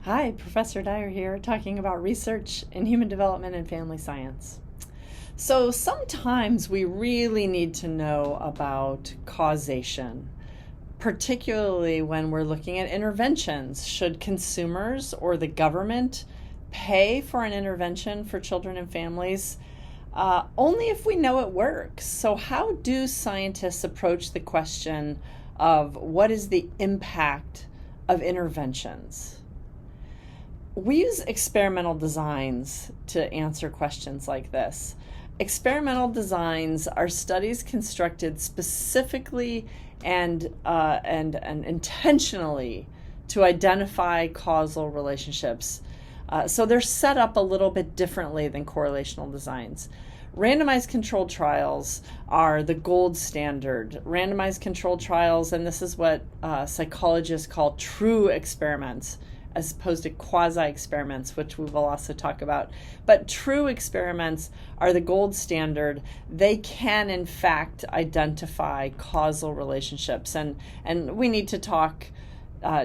Hi, Professor Dyer here, talking about research in human development and family science. So sometimes we really need to know about causation, particularly when we're looking at interventions. Should consumers or the government pay for an intervention for children and families? Only if we know it works. So how do scientists approach the question of what is the impact of interventions? We use experimental designs to answer questions like this. Experimental designs are studies constructed specifically and intentionally to identify causal relationships. So they're set up a little bit differently than correlational designs. Randomized controlled trials are the gold standard. Randomized controlled trials, and this is what psychologists call true experiments, as opposed to quasi-experiments, which we will also talk about. But true experiments are the gold standard. They can, in fact, identify causal relationships. And we need to talk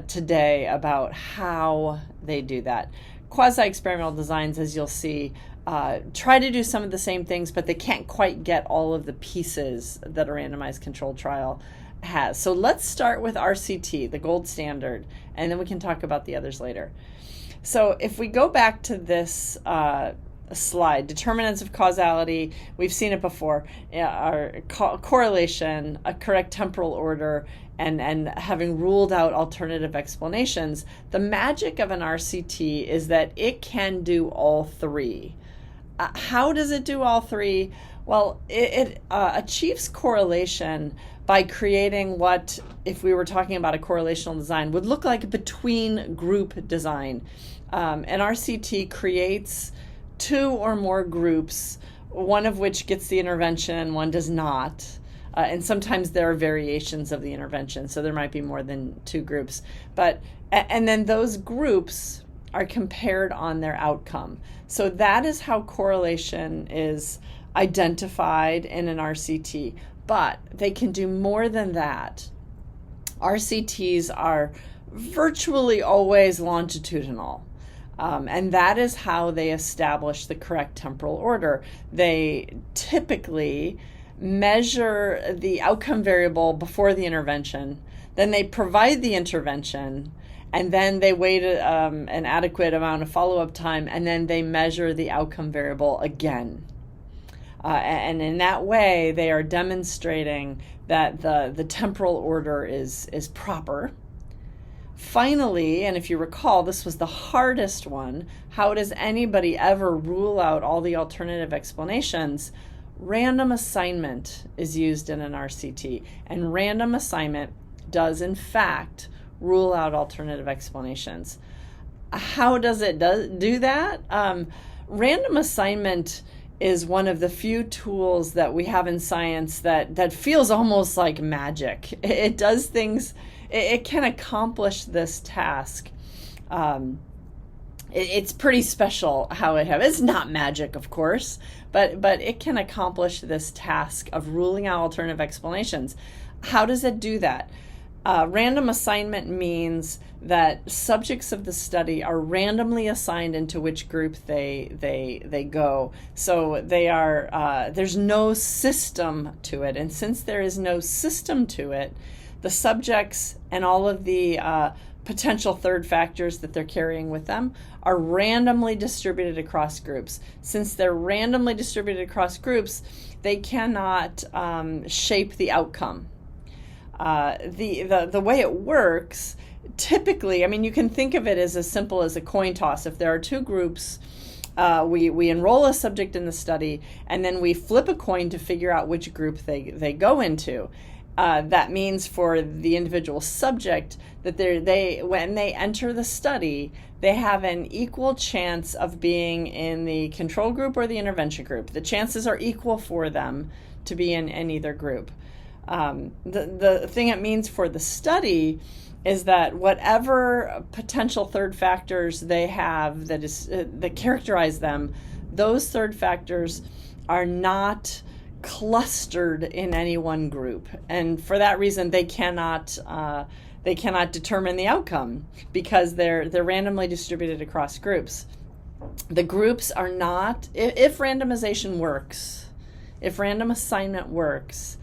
today about how they do that. Quasi-experimental designs, as you'll see, try to do some of the same things, but they can't quite get all of the pieces that a randomized controlled trial has. So let's start with RCT, the gold standard, and then we can talk about the others later. So if we go back to this slide, determinants of causality, we've seen it before, our correlation, a correct temporal order, and having ruled out alternative explanations. The magic of an RCT is that it can do all three. How does it do all three? Well, it achieves correlation by creating what, if we were talking about a correlational design, would look like a between group design. An RCT creates two or more groups, one of which gets the intervention, one does not. And sometimes there are variations of the intervention, so there might be more than two groups. And then those groups are compared on their outcome. So that is how correlation is identified in an RCT. But they can do more than that. RCTs are virtually always longitudinal. And that is how they establish the correct temporal order. They typically measure the outcome variable before the intervention, then they provide the intervention, and then they wait an adequate amount of follow-up time, and then they measure the outcome variable again. And in that way, they are demonstrating that the temporal order is proper. Finally, and if you recall, this was the hardest one, how does anybody ever rule out all the alternative explanations? Random assignment is used in an RCT, and random assignment does, in fact, rule out alternative explanations. How does it do that? Random assignment is one of the few tools that we have in science that feels almost like magic. It does things, it can accomplish this task. It's pretty special how it happens. It's not magic, of course, but it can accomplish this task of ruling out alternative explanations. How does it do that? Random assignment means that subjects of the study are randomly assigned into which group they go. So they are there's no system to it, and since there is no system to it, the subjects and all of the potential third factors that they're carrying with them are randomly distributed across groups. Since they're randomly distributed across groups, they cannot shape the outcome. The way it works, typically, I mean, you can think of it as simple as a coin toss. If there are two groups, we enroll a subject in the study, and then we flip a coin to figure out which group they go into. That means for the individual subject that when they enter the study, they have an equal chance of being in the control group or the intervention group. The chances are equal for them to be in either group. The thing it means for the study is that whatever potential third factors they have that characterize them, those third factors are not clustered in any one group, and for that reason they cannot They cannot determine the outcome because they're randomly distributed across groups. The groups are not, if randomization works, if random assignment works,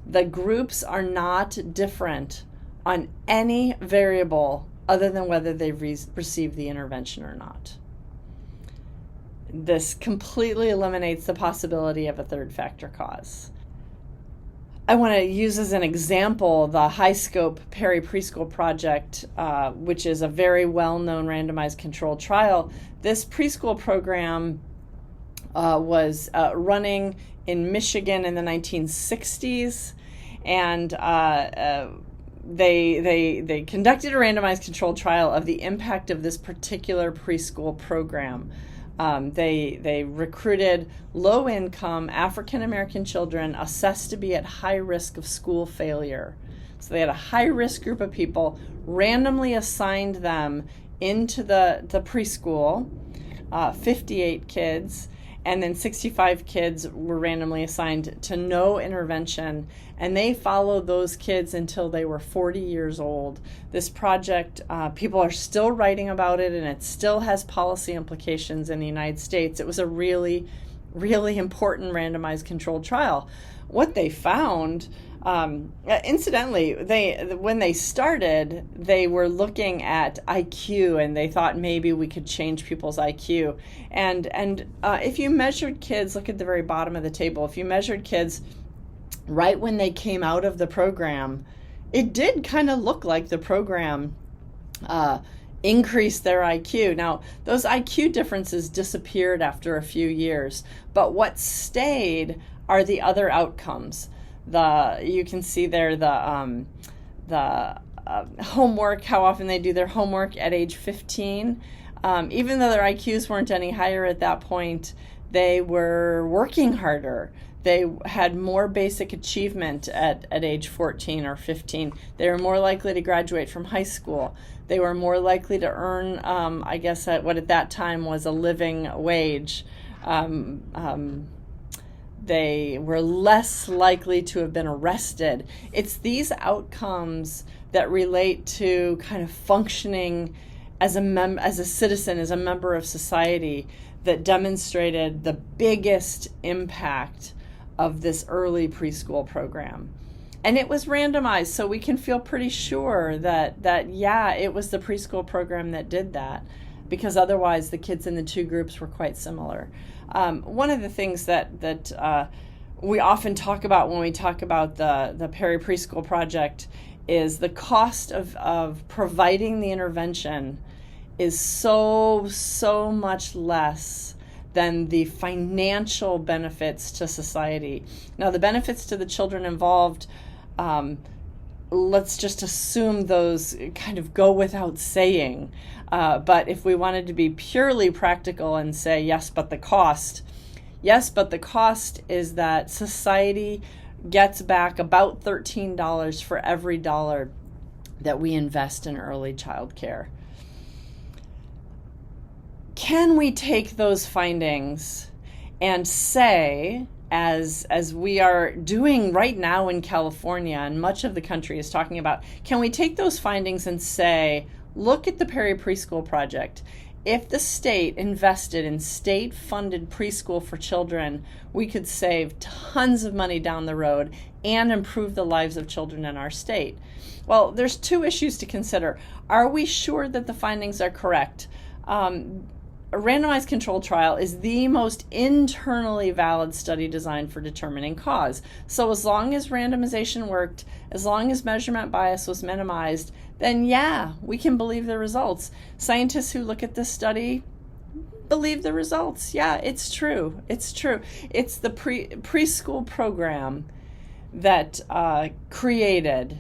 the groups are not different on any variable other than whether they've received the intervention or not. This completely eliminates the possibility of a third factor cause. I want to use as an example the high-scope Perry Preschool Project, which is a very well-known randomized controlled trial. This preschool program was running in Michigan in the 1960s, and they conducted a randomized controlled trial of the impact of this particular preschool program. They recruited low-income African-American children assessed to be at high risk of school failure. So they had a high-risk group of people, randomly assigned them into the preschool, 58 kids, and then 65 kids were randomly assigned to no intervention, and they followed those kids until they were 40 years old. This project, people are still writing about it, and it still has policy implications in the United States. It was a really, really important randomized controlled trial. What they found, incidentally, when they started, they were looking at IQ, and they thought maybe we could change people's IQ. And if you measured kids, look at the very bottom of the table, if you measured kids right when they came out of the program, it did kind of look like the program increased their IQ. Now, those IQ differences disappeared after a few years, but what stayed are the other outcomes. You can see there the homework, how often they do their homework at age 15. Even though their IQs weren't any higher at that point, they were working harder. They had more basic achievement at age 14 or 15. They were more likely to graduate from high school. They were more likely to earn, I guess, what at that time was a living wage. They were less likely to have been arrested. It's these outcomes that relate to kind of functioning as a citizen, as a member of society, that demonstrated the biggest impact of this early preschool program. And it was randomized, so we can feel pretty sure that yeah, it was the preschool program that did that, because otherwise the kids in the two groups were quite similar. One of the things that we often talk about when we talk about the Perry Preschool Project is the cost of providing the intervention is so much less than the financial benefits to society. Now, the benefits to the children involved, let's just assume those kind of go without saying. But if we wanted to be purely practical and say, yes, but the cost is that society gets back about $13 for every dollar that we invest in early child care. Can we take those findings and say, as we are doing right now in California, and much of the country is talking about, can we take those findings and say, look at the Perry Preschool Project. If the state invested in state-funded preschool for children, we could save tons of money down the road and improve the lives of children in our state. Well, there's two issues to consider. Are we sure that the findings are correct? A randomized controlled trial is the most internally valid study design for determining cause. So as long as randomization worked, as long as measurement bias was minimized, then yeah, we can believe the results. Scientists who look at this study believe the results. Yeah, it's true. It's true. It's the preschool program that created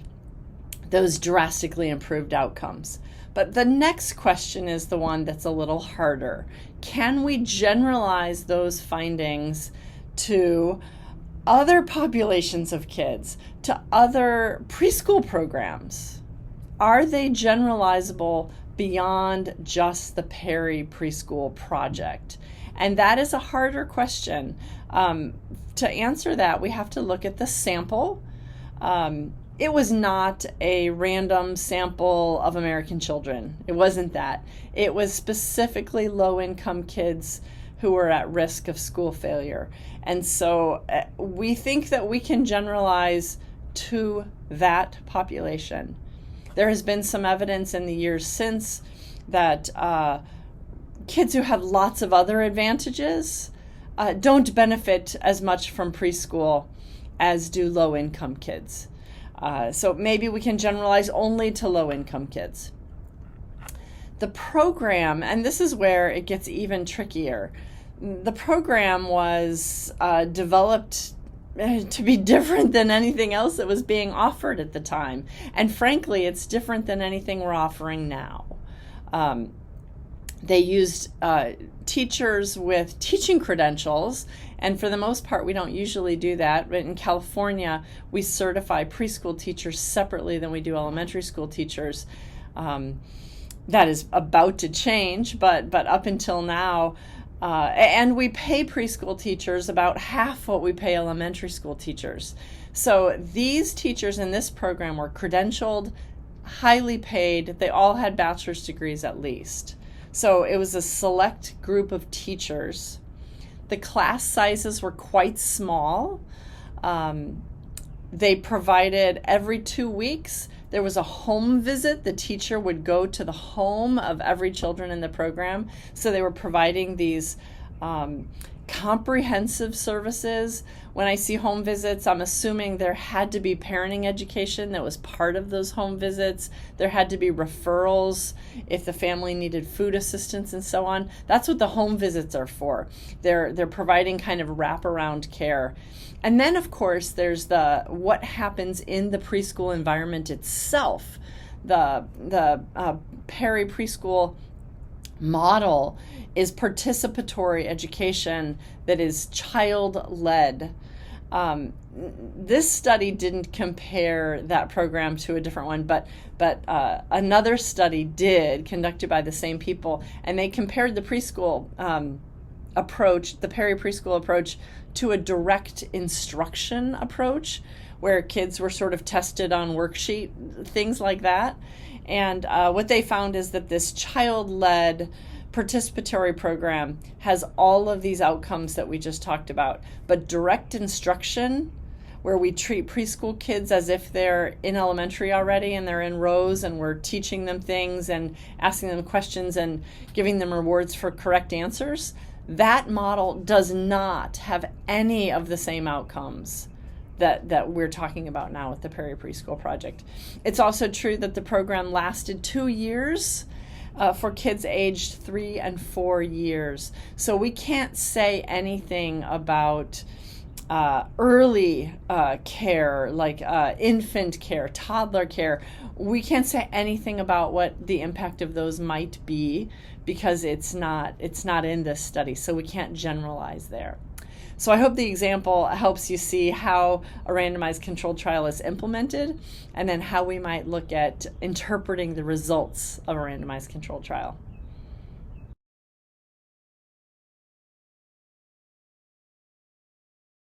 those drastically improved outcomes. But the next question is the one that's a little harder. Can we generalize those findings to other populations of kids, to other preschool programs? Are they generalizable beyond just the Perry Preschool Project? And that is a harder question. To answer that, we have to look at the sample. It was not a random sample of American children. It wasn't that. It was specifically low-income kids who were at risk of school failure. And so we think that we can generalize to that population. There has been some evidence in the years since that kids who have lots of other advantages don't benefit as much from preschool as do low-income kids. So maybe we can generalize only to low-income kids. The program, and this is where it gets even trickier, the program was developed to be different than anything else that was being offered at the time. And frankly, it's different than anything we're offering now. They used teachers with teaching credentials, and for the most part, we don't usually do that. But in California, we certify preschool teachers separately than we do elementary school teachers. That is about to change, but up until now, and we pay preschool teachers about half what we pay elementary school teachers. So these teachers in this program were credentialed, highly paid. They all had bachelor's degrees at least. So it was a select group of teachers. The class sizes were quite small. They provided every 2 weeks, there was a home visit. The teacher would go to the home of every children in the program. So they were providing these comprehensive services. When I see home visits, I'm assuming there had to be parenting education that was part of those home visits. There had to be referrals if the family needed food assistance and so on. That's what the home visits are for. They're providing kind of wraparound care. And then, of course, there's what happens in the preschool environment itself. The Perry Preschool model is participatory education that is child-led. This study didn't compare that program to a different one, but another study did, conducted by the same people, and they compared the preschool approach, the Perry Preschool approach, to a direct instruction approach, where kids were sort of tested on worksheet, things like that. And what they found is that this child-led participatory program has all of these outcomes that we just talked about. But direct instruction, where we treat preschool kids as if they're in elementary already and they're in rows and we're teaching them things and asking them questions and giving them rewards for correct answers, that model does not have any of the same outcomes that we're talking about now with the Perry Preschool Project. It's also true that the program lasted 2 years for kids aged 3 and 4 years. So we can't say anything about early care, like infant care, toddler care. We can't say anything about what the impact of those might be because it's not in this study, so we can't generalize there. So I hope the example helps you see how a randomized controlled trial is implemented and then how we might look at interpreting the results of a randomized controlled trial.